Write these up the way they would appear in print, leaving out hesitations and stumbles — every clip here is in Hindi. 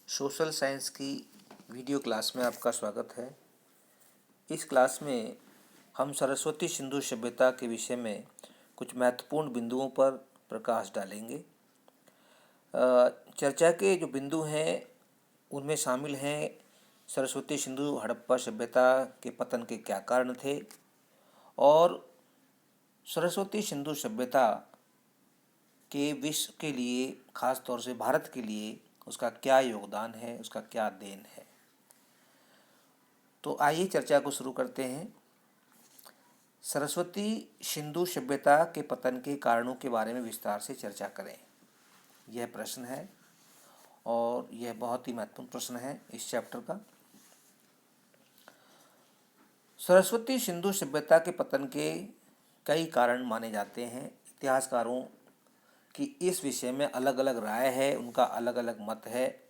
सोशल साइंस की वीडियो क्लास में आपका स्वागत है। इस क्लास में हम सरस्वती सिंधु सभ्यता के विषय में कुछ महत्वपूर्ण बिंदुओं पर प्रकाश डालेंगे। चर्चा के जो बिंदु हैं उनमें शामिल हैं सरस्वती सिंधु हड़प्पा सभ्यता के पतन के क्या कारण थे और सरस्वती सिंधु सभ्यता के विश्व के लिए, ख़ास तौर से भारत के लिए उसका क्या योगदान है, उसका क्या देन है। तो आइए चर्चा को शुरू करते हैं। सरस्वती सिंधु सभ्यता के पतन के कारणों के बारे में विस्तार से चर्चा करें, यह प्रश्न है और यह बहुत ही महत्वपूर्ण प्रश्न है इस चैप्टर का। सरस्वती सिंधु सभ्यता के पतन के कई कारण माने जाते हैं। इतिहासकारों की इस विषय में अलग अलग राय है, उनका अलग अलग मत है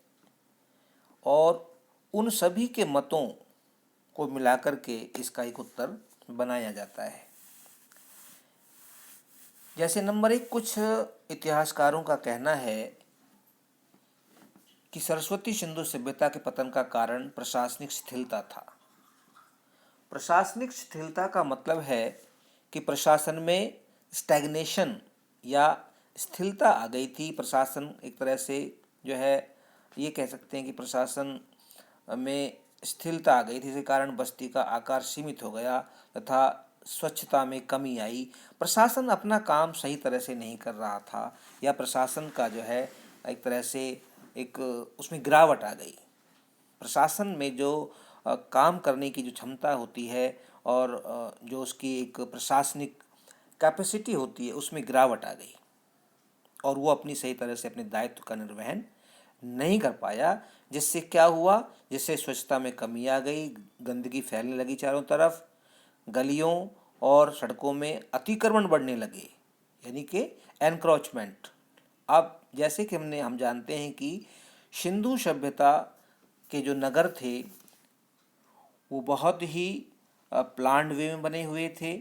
और उन सभी के मतों को मिलाकर के इसका एक उत्तर बनाया जाता है। जैसे नंबर 1, कुछ इतिहासकारों का कहना है कि सरस्वती सिंधु सभ्यता के पतन का कारण प्रशासनिक शिथिलता था। प्रशासनिक शिथिलता का मतलब है कि प्रशासन में स्टैग्नेशन या स्थिरता आ गई थी। प्रशासन एक तरह से जो है ये कह सकते हैं कि प्रशासन में स्थिरता आ गई थी, जिसके कारण बस्ती का आकार सीमित हो गया तथा स्वच्छता में कमी आई। प्रशासन अपना काम सही तरह से नहीं कर रहा था या प्रशासन का जो है एक तरह से एक उसमें गिरावट आ गई। प्रशासन में जो काम करने की जो क्षमता होती है और जो उसकी एक प्रशासनिक कैपेसिटी होती है उसमें गिरावट आ गई और वो अपनी सही तरह से अपने दायित्व का निर्वहन नहीं कर पाया। जिससे क्या हुआ, जिससे स्वच्छता में कमी आ गई, गंदगी फैलने लगी चारों तरफ, गलियों और सड़कों में अतिक्रमण बढ़ने लगे, यानी कि एनक्रोचमेंट। अब जैसे कि हम जानते हैं कि सिंधु सभ्यता के जो नगर थे वो बहुत ही प्लान्ड वे में बने हुए थे।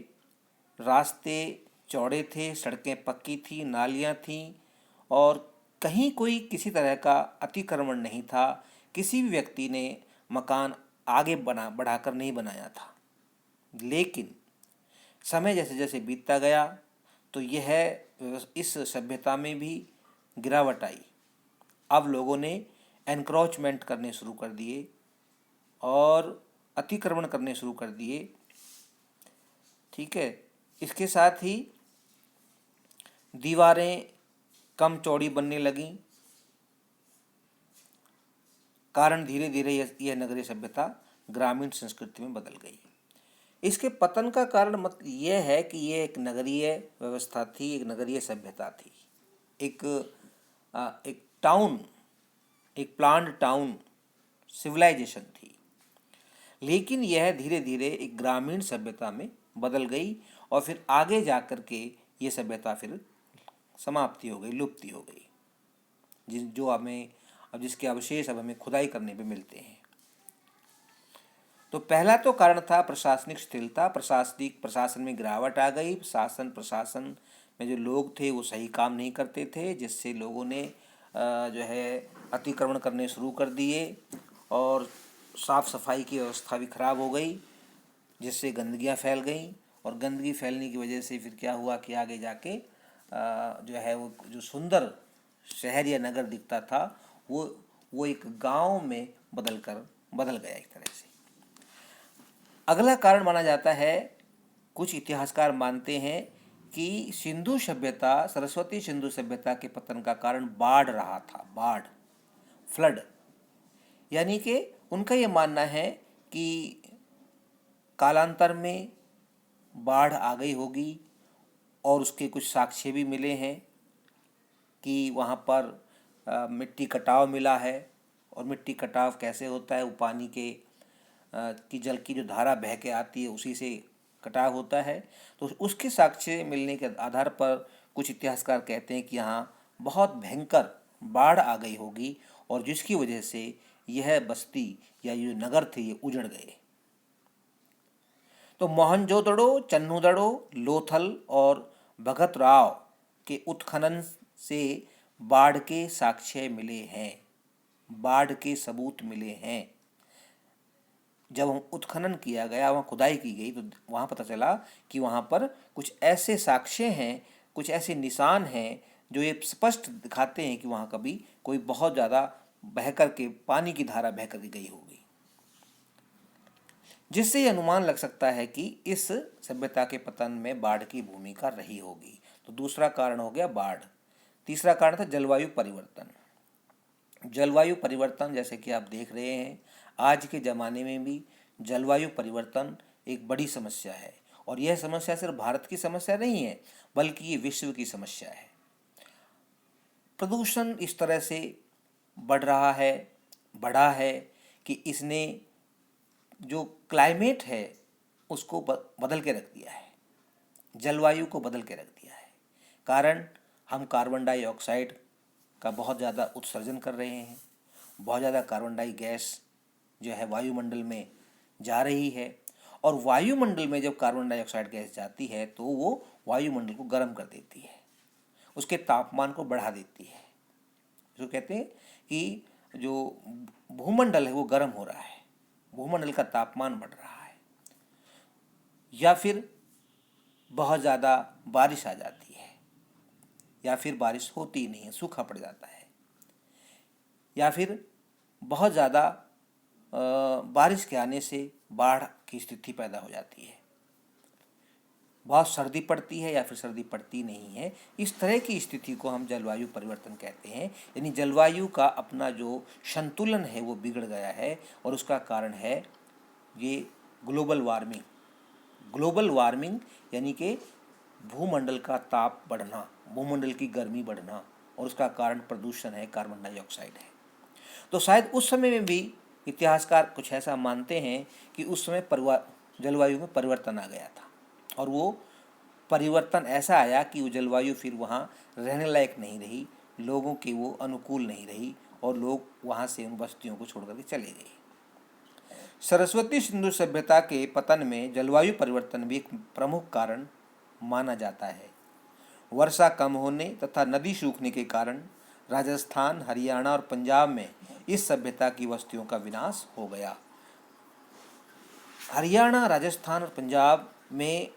रास्ते चौड़े थे, सड़कें पक्की थी, नालियाँ थीं और कहीं कोई किसी तरह का अतिक्रमण नहीं था। किसी भी व्यक्ति ने मकान आगे बढ़ाकर नहीं बनाया था। लेकिन समय जैसे जैसे बीतता गया तो यह इस सभ्यता में भी गिरावट आई। अब लोगों ने एनक्रोचमेंट करने शुरू कर दिए और अतिक्रमण करने शुरू कर दिए। ठीक है, इसके साथ ही दीवारें कम चौड़ी बनने लगीं, कारण धीरे धीरे यह नगरीय सभ्यता ग्रामीण संस्कृति में बदल गई। इसके पतन का कारण मत यह है कि यह एक नगरीय व्यवस्था थी, एक नगरीय सभ्यता थी, एक टाउन, एक प्लान्ड टाउन सिविलाइजेशन थी। लेकिन यह धीरे धीरे एक ग्रामीण सभ्यता में बदल गई और फिर आगे जा कर के ये सभ्यता फिर समाप्ति हो गई, लुप्ति हो गई, जो हमें अब जिसके अवशेष अब हमें खुदाई करने पे मिलते हैं। तो पहला तो कारण था प्रशासनिक शिथिलता। प्रशासन में गिरावट आ गई। प्रशासन में जो लोग थे वो सही काम नहीं करते थे, जिससे लोगों ने जो है अतिक्रमण करने शुरू कर दिए और साफ़ सफाई की व्यवस्था भी खराब हो गई, जिससे गंदगियाँ फैल गईं और गंदगी फैलने की वजह से फिर क्या हुआ कि आगे जाके जो है वो जो सुंदर शहर या नगर दिखता था वो एक गांव में बदल गया एक तरह से। अगला कारण माना जाता है, कुछ इतिहासकार मानते हैं कि सरस्वती सिंधु सभ्यता के पतन का कारण बाढ़ रहा था। बाढ़, फ्लड, यानी कि उनका ये मानना है कि कालांतर में बाढ़ आ गई होगी और उसके कुछ साक्ष्य भी मिले हैं कि वहाँ पर मिट्टी कटाव मिला है। और मिट्टी कटाव कैसे होता है, वो पानी की जल की जो धारा बह के आती है उसी से कटाव होता है। तो उसके साक्ष्य मिलने के आधार पर कुछ इतिहासकार कहते हैं कि यहाँ बहुत भयंकर बाढ़ आ गई होगी और जिसकी वजह से यह बस्ती या ये नगर थे ये उजड़ गए। तो मोहनजोदड़ो, चन्नूदड़ो, लोथल और भगतराव के उत्खनन से बाढ़ के साक्ष्य मिले हैं। बाढ़ के सबूत मिले हैं। जब हम उत्खनन किया गया, वहाँ खुदाई की गई, तो वहाँ पता चला कि वहाँ पर कुछ ऐसे साक्ष्य हैं, कुछ ऐसे निशान हैं जो ये स्पष्ट दिखाते हैं कि वहाँ कभी कोई बहुत ज़्यादा बह कर के पानी की धारा बह कर के गई होगी, जिससे ये अनुमान लग सकता है कि इस सभ्यता के पतन में बाढ़ की भूमिका रही होगी। तो दूसरा कारण हो गया बाढ़। तीसरा कारण था जलवायु परिवर्तन। जलवायु परिवर्तन, जैसे कि आप देख रहे हैं, आज के ज़माने में भी जलवायु परिवर्तन एक बड़ी समस्या है, और यह समस्या सिर्फ भारत की समस्या नहीं है, बल्कि ये विश्व की समस्या है। प्रदूषण इस तरह से बढ़ा है कि इसने जो क्लाइमेट है उसको बदल के रख दिया है, जलवायु को बदल के रख दिया है। कारण, हम कार्बन डाइऑक्साइड का बहुत ज़्यादा उत्सर्जन कर रहे हैं, बहुत ज़्यादा कार्बन डाई गैस जो है वायुमंडल में जा रही है, और वायुमंडल में जब कार्बन डाइऑक्साइड गैस जाती है तो वो वायुमंडल को गर्म कर देती है, उसके तापमान को बढ़ा देती है। जो कहते हैं कि जो भूमंडल है वो गर्म हो रहा है, भूमंडल का तापमान बढ़ रहा है, या फिर बहुत ज़्यादा बारिश आ जाती है, या फिर बारिश होती नहीं है, सूखा पड़ जाता है, या फिर बहुत ज़्यादा बारिश के आने से बाढ़ की स्थिति पैदा हो जाती है, बहुत सर्दी पड़ती है या फिर सर्दी पड़ती नहीं है। इस तरह की स्थिति को हम जलवायु परिवर्तन कहते हैं। यानी जलवायु का अपना जो संतुलन है वो बिगड़ गया है, और उसका कारण है ये ग्लोबल वार्मिंग। ग्लोबल वार्मिंग यानी कि भूमंडल का ताप बढ़ना, भूमंडल की गर्मी बढ़ना, और उसका कारण प्रदूषण है, कार्बन डाइऑक्साइड है। तो शायद उस समय में भी इतिहासकार कुछ ऐसा मानते हैं कि उस समय जलवायु में परिवर्तन आ गया था, और वो परिवर्तन ऐसा आया कि वो जलवायु फिर वहाँ रहने लायक नहीं रही, लोगों के वो अनुकूल नहीं रही, और लोग वहाँ से उन बस्तियों को छोड़ करके चले गए। सरस्वती सिंधु सभ्यता के पतन में जलवायु परिवर्तन भी एक प्रमुख कारण माना जाता है। वर्षा कम होने तथा नदी सूखने के कारण राजस्थान, हरियाणा और पंजाब में इस सभ्यता की बस्तियों का विनाश हो गया। हरियाणा, राजस्थान और पंजाब में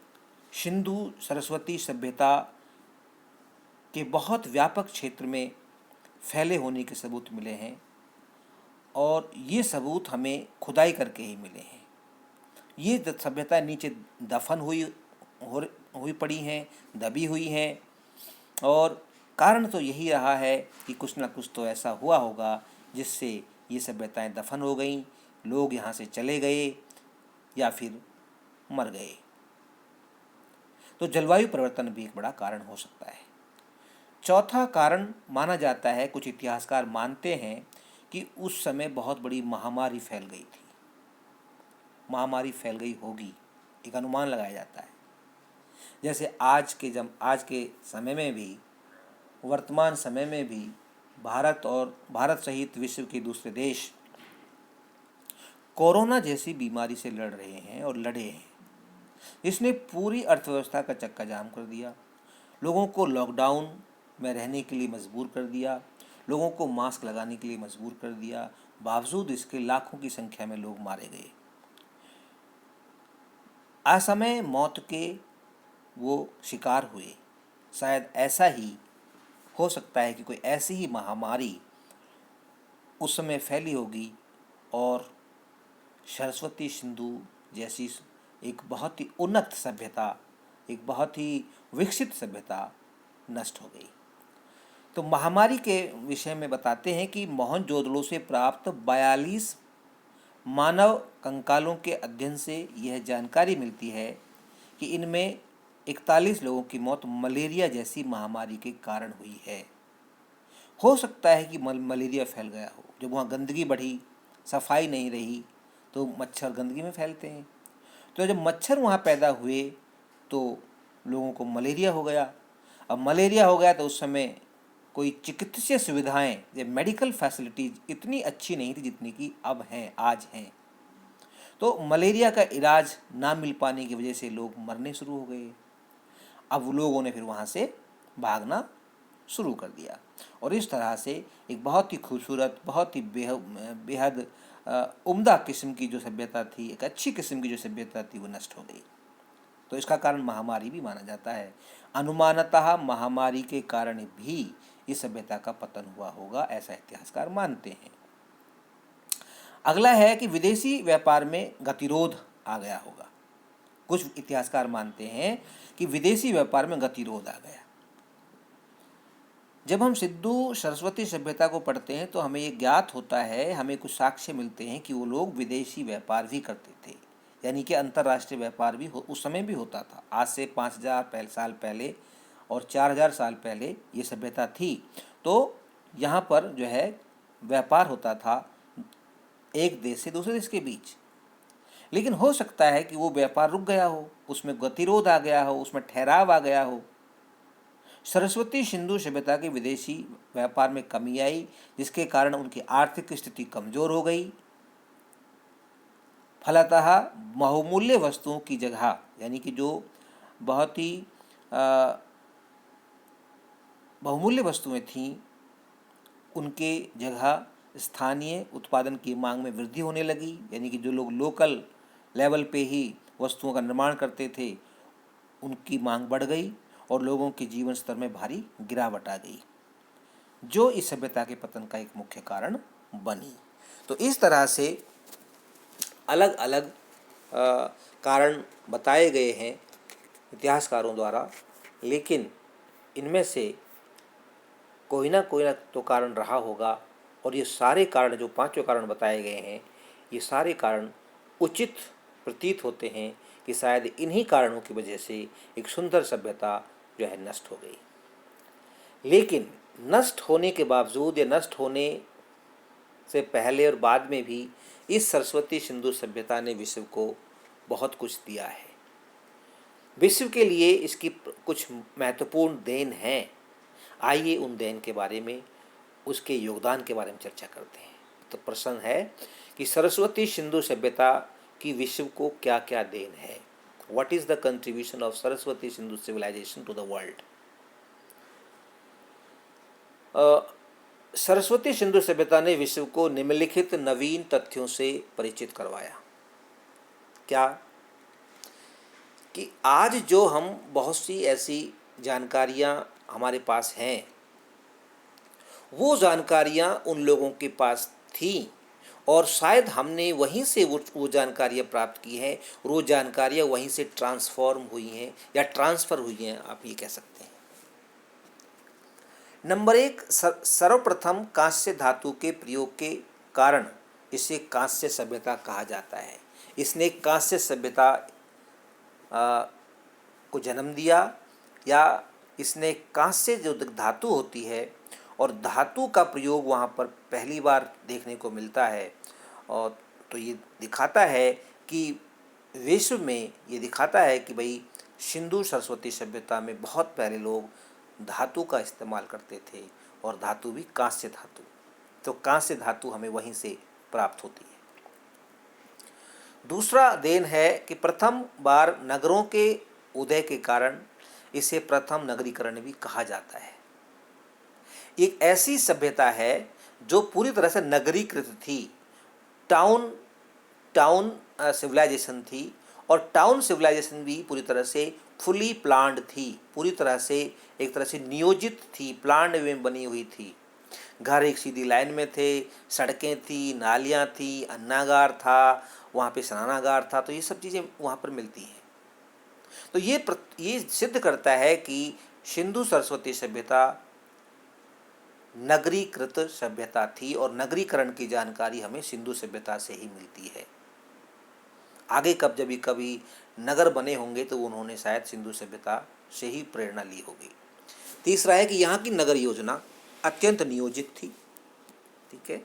सिंधु सरस्वती सभ्यता के बहुत व्यापक क्षेत्र में फैले होने के सबूत मिले हैं, और ये सबूत हमें खुदाई करके ही मिले हैं। ये सभ्यता नीचे दफन हुई पड़ी हैं, दबी हुई हैं, और कारण तो यही रहा है कि कुछ ना कुछ तो ऐसा हुआ होगा जिससे ये सभ्यताएं दफन हो गईं, लोग यहाँ से चले गए या फिर मर गए। तो जलवायु परिवर्तन भी एक बड़ा कारण हो सकता है। चौथा कारण माना जाता है, कुछ इतिहासकार मानते हैं कि उस समय बहुत बड़ी महामारी फैल गई थी, महामारी फैल गई होगी, एक अनुमान लगाया जाता है। जैसे आज के समय में भी, वर्तमान समय में भी भारत सहित विश्व के दूसरे देश कोरोना जैसी बीमारी से लड़ रहे हैं और लड़े हैं। इसने पूरी अर्थव्यवस्था का चक्का जाम कर दिया, लोगों को लॉकडाउन में रहने के लिए मजबूर कर दिया, लोगों को मास्क लगाने के लिए मजबूर कर दिया। बावजूद इसके लाखों की संख्या में लोग मारे गए, असमय मौत के वो शिकार हुए। शायद ऐसा ही हो सकता है कि कोई ऐसी ही महामारी उस समय फैली होगी, और सरस्वती सिंधु जैसी एक बहुत ही उन्नत सभ्यता, एक बहुत ही विकसित सभ्यता नष्ट हो गई। तो महामारी के विषय में बताते हैं कि मोहनजोदड़ो से प्राप्त 42 मानव कंकालों के अध्ययन से यह जानकारी मिलती है कि इनमें 41 लोगों की मौत मलेरिया जैसी महामारी के कारण हुई है। हो सकता है कि मलेरिया फैल गया हो, जब वहाँ गंदगी बढ़ी, सफाई नहीं रही, तो मच्छर गंदगी में फैलते हैं। तो जब मच्छर वहाँ पैदा हुए तो लोगों को मलेरिया हो गया। अब मलेरिया हो गया तो उस समय कोई चिकित्सीय सुविधाएं या मेडिकल फैसिलिटीज़ इतनी अच्छी नहीं थी जितनी कि अब हैं, आज हैं। तो मलेरिया का इलाज ना मिल पाने की वजह से लोग मरने शुरू हो गए। अब लोगों ने फिर वहाँ से भागना शुरू कर दिया। और इस तरह से एक बहुत ही खूबसूरत, बहुत ही बेहद उम्दा किस्म की जो सभ्यता थी, एक अच्छी किस्म की जो सभ्यता थी, वो नष्ट हो गई। तो इसका कारण महामारी भी माना जाता है। अनुमानतः महामारी के कारण भी इस सभ्यता का पतन हुआ होगा, ऐसा इतिहासकार मानते हैं। अगला है कि विदेशी व्यापार में गतिरोध आ गया होगा। कुछ इतिहासकार मानते हैं कि विदेशी व्यापार में गतिरोध आ गया। जब हम सिंधु सरस्वती सभ्यता को पढ़ते हैं तो हमें ये ज्ञात होता है, हमें कुछ साक्ष्य मिलते हैं कि वो लोग विदेशी व्यापार भी करते थे, यानी कि अंतर्राष्ट्रीय व्यापार भी उस समय भी होता था। आज से 5000 साल पहले और 4000 साल पहले ये सभ्यता थी। तो यहाँ पर जो है व्यापार होता था एक देश से दूसरे देश के बीच। लेकिन हो सकता है कि वो व्यापार रुक गया हो, उसमें गतिरोध आ गया हो, उसमें ठहराव आ गया हो। सरस्वती सिंधु सभ्यता के विदेशी व्यापार में कमी आई, जिसके कारण उनकी आर्थिक स्थिति कमजोर हो गई। फलतः बहुमूल्य वस्तुओं की जगह, यानी कि जो बहुत ही बहुमूल्य वस्तुएं थीं, उनके जगह स्थानीय उत्पादन की मांग में वृद्धि होने लगी। यानी कि जो लोग लोकल लेवल पे ही वस्तुओं का निर्माण करते थे, उनकी मांग बढ़ गई और लोगों के जीवन स्तर में भारी गिरावट आ गई, जो इस सभ्यता के पतन का एक मुख्य कारण बनी। तो इस तरह से अलग अलग कारण बताए गए हैं इतिहासकारों द्वारा, लेकिन इनमें से कोई ना तो कारण रहा होगा। और ये सारे कारण, जो पांचों कारण बताए गए हैं, ये सारे कारण उचित प्रतीत होते हैं कि शायद इन्हीं कारणों की वजह से एक सुंदर सभ्यता जो है नष्ट हो गई। लेकिन नष्ट होने के बावजूद या नष्ट होने से पहले और बाद में भी इस सरस्वती सिंधु सभ्यता ने विश्व को बहुत कुछ दिया है। विश्व के लिए इसकी कुछ महत्वपूर्ण देन हैं। आइए उन देन के बारे में, उसके योगदान के बारे में चर्चा करते हैं। तो प्रश्न है कि सरस्वती सिंधु सभ्यता की विश्व को क्या क्या देन है। What is the contribution of Saraswati Sindhu civilisation to the world. Saraswati Sindhu सभ्यता ने विश्व को निम्नलिखित नवीन तथ्यों से परिचित करवाया। क्या कि आज जो हम बहुत सी ऐसी जानकारियां हमारे पास हैं, वो जानकारियां उन लोगों के पास थीं और शायद हमने वहीं से वो जानकारियां प्राप्त की हैं, और वो जानकारियां वहीं से ट्रांसफॉर्म हुई हैं या ट्रांसफ़र हुई हैं, आप ये कह सकते हैं। नंबर 1, सर्वप्रथम कांस्य धातु के प्रयोग के कारण इसे कांस्य सभ्यता कहा जाता है। इसने कांस्य सभ्यता को जन्म दिया, या इसने कांस्य जो धातु होती है और धातु का प्रयोग वहाँ पर पहली बार देखने को मिलता है। और तो ये दिखाता है कि विश्व में, ये दिखाता है कि भाई सिंधु सरस्वती सभ्यता में बहुत पहले लोग धातु का इस्तेमाल करते थे, और धातु भी कांस्य धातु। तो कांस्य धातु हमें वहीं से प्राप्त होती है। दूसरा देन है कि प्रथम बार नगरों के उदय के कारण इसे प्रथम नगरीकरण भी कहा जाता है। एक ऐसी सभ्यता है जो पूरी तरह से नगरीकृत थी, टाउन सिविलाइजेशन थी, और टाउन सिविलाइजेशन भी पूरी तरह से फुली प्लान्ड थी, पूरी तरह से एक तरह से नियोजित थी, प्लान्ड में बनी हुई थी। घर एक सीधी लाइन में थे, सड़कें थी, नालियाँ थी, अन्नागार था, वहाँ पे स्नानागार था। तो ये सब चीज़ें वहाँ पर मिलती हैं। तो ये सिद्ध करता है कि सिंधु सरस्वती सभ्यता नगरीकृत सभ्यता थी, और नगरीकरण की जानकारी हमें सिंधु सभ्यता से ही मिलती है। आगे जब कभी नगर बने होंगे तो उन्होंने शायद सिंधु सभ्यता से ही प्रेरणा ली होगी। तीसरा है कि यहाँ की नगर योजना अत्यंत नियोजित थी। ठीक है।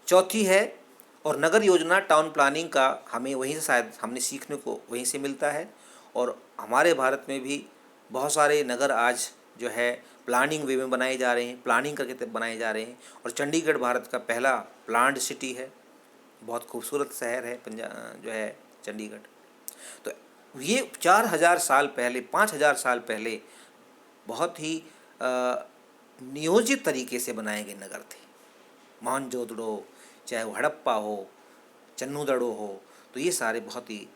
चौथी है, और नगर योजना, टाउन प्लानिंग का हमें वहीं से शायद हमने सीखने को वहीं से मिलता है। और हमारे भारत में भी बहुत सारे नगर आज जो है प्लानिंग वे में बनाए जा रहे हैं, प्लानिंग करके बनाए जा रहे हैं। और चंडीगढ़ भारत का पहला प्लान्ड सिटी है, बहुत खूबसूरत शहर है पंजाब जो है चंडीगढ़। तो ये 4000 साल पहले, 5000 साल पहले बहुत ही नियोजित तरीके से बनाए गए नगर थे। मोहनजोदड़ो, चाहे वो हड़प्पा हो, चन्नूदड़ो हो, तो ये सारे बहुत ही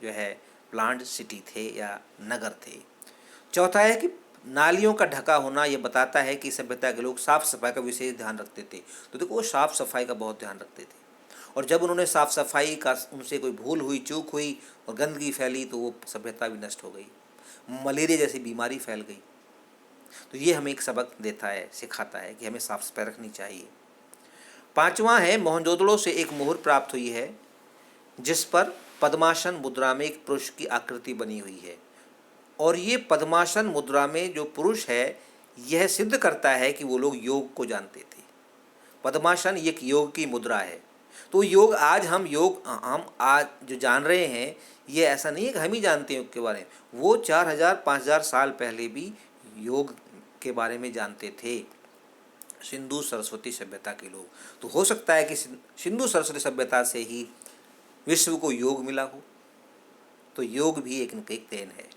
जो है प्लान्ड सिटी थे या नगर थे। चौथा है कि नालियों का ढका होना, ये बताता है कि सभ्यता के लोग साफ़ सफाई का विशेष ध्यान रखते थे। तो देखो वो साफ़ सफाई का बहुत ध्यान रखते थे, और जब उन्होंने साफ़ सफाई का उनसे कोई भूल हुई, चूक हुई और गंदगी फैली तो वो सभ्यता भी नष्ट हो गई, मलेरिया जैसी बीमारी फैल गई। तो ये हमें एक सबक देता है, सिखाता है कि हमें साफ़ सफाई रखनी चाहिए। पांचवां है, मोहनजोदड़ो से एक मोहर प्राप्त हुई है जिस पर पद्मासन मुद्रा में एक पुरुष की आकृति बनी हुई है, और ये पद्मासन मुद्रा में जो पुरुष है यह सिद्ध करता है कि वो लोग योग को जानते थे। पद्मासन एक योग की मुद्रा है। तो योग हम आज जो जान रहे हैं, ये ऐसा नहीं है कि हम ही जानते हैं योग के बारे में। वो 4000-5000 साल पहले भी योग के बारे में जानते थे, सिंधु सरस्वती सभ्यता के लोग। तो हो सकता है कि सिंधु सरस्वती सभ्यता से ही विश्व को योग मिला हो। तो योग भी एक देन है।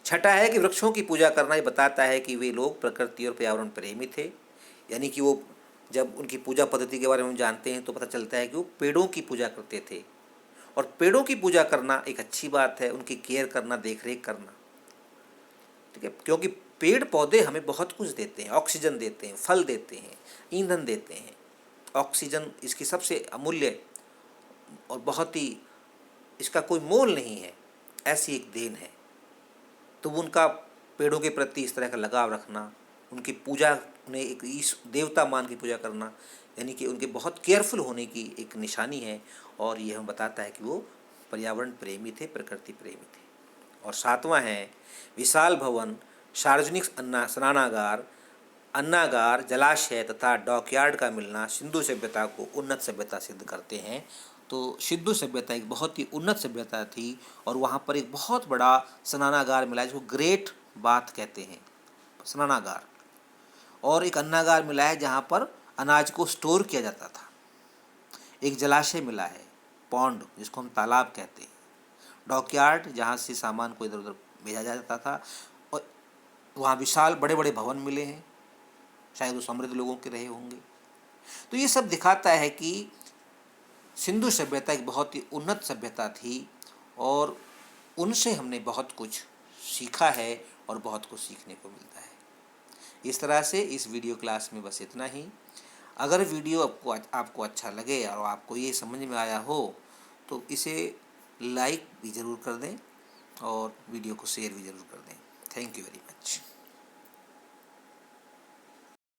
छठा है कि वृक्षों की पूजा करना, ये बताता है कि वे लोग प्रकृति और पर्यावरण प्रेमी थे। यानी कि वो जब उनकी पूजा पद्धति के बारे में हम जानते हैं तो पता चलता है कि वो पेड़ों की पूजा करते थे, और पेड़ों की पूजा करना एक अच्छी बात है, उनकी केयर करना, देख रेख करना, ठीक है, क्योंकि पेड़ पौधे हमें बहुत कुछ देते हैं, ऑक्सीजन देते हैं, फल देते हैं, ईंधन देते हैं। ऑक्सीजन इसकी सबसे अमूल्य और बहुत ही, इसका कोई मोल नहीं है, ऐसी एक देन है। तो उनका पेड़ों के प्रति इस तरह का लगाव रखना, उनकी पूजा, उन्हें एक ईश देवता मान की पूजा करना, यानी कि उनके बहुत केयरफुल होने की एक निशानी है। और यह हमें बताता है कि वो पर्यावरण प्रेमी थे, प्रकृति प्रेमी थे। और सातवां है, विशाल भवन, सार्वजनिक स्नानागार, अन्नागार, जलाशय तथा डॉकयार्ड का मिलना सिंधु सभ्यता को उन्नत सभ्यता सिद्ध करते हैं। तो सिंधु सभ्यता एक बहुत ही उन्नत सभ्यता थी, और वहाँ पर एक बहुत बड़ा स्नानागार मिला है जिसको ग्रेट बाथ कहते हैं, स्नानागार, और एक अन्नागार मिला है जहाँ पर अनाज को स्टोर किया जाता था। एक जलाशय मिला है, पॉन्ड, जिसको हम तालाब कहते हैं, डॉकयार्ड जहाँ से सामान को इधर उधर भेजा जाता था, और वहाँ विशाल बड़े बड़े भवन मिले हैं, शायद वो समृद्ध लोगों के रहे होंगे। तो ये सब दिखाता है कि सिंधु सभ्यता एक बहुत ही उन्नत सभ्यता थी, और उनसे हमने बहुत कुछ सीखा है और बहुत कुछ सीखने को मिलता है। इस तरह से इस वीडियो क्लास में बस इतना ही। अगर वीडियो आपको अच्छा लगे और आपको ये समझ में आया हो तो इसे लाइक भी ज़रूर कर दें और वीडियो को शेयर भी ज़रूर कर दें। Thank you very much.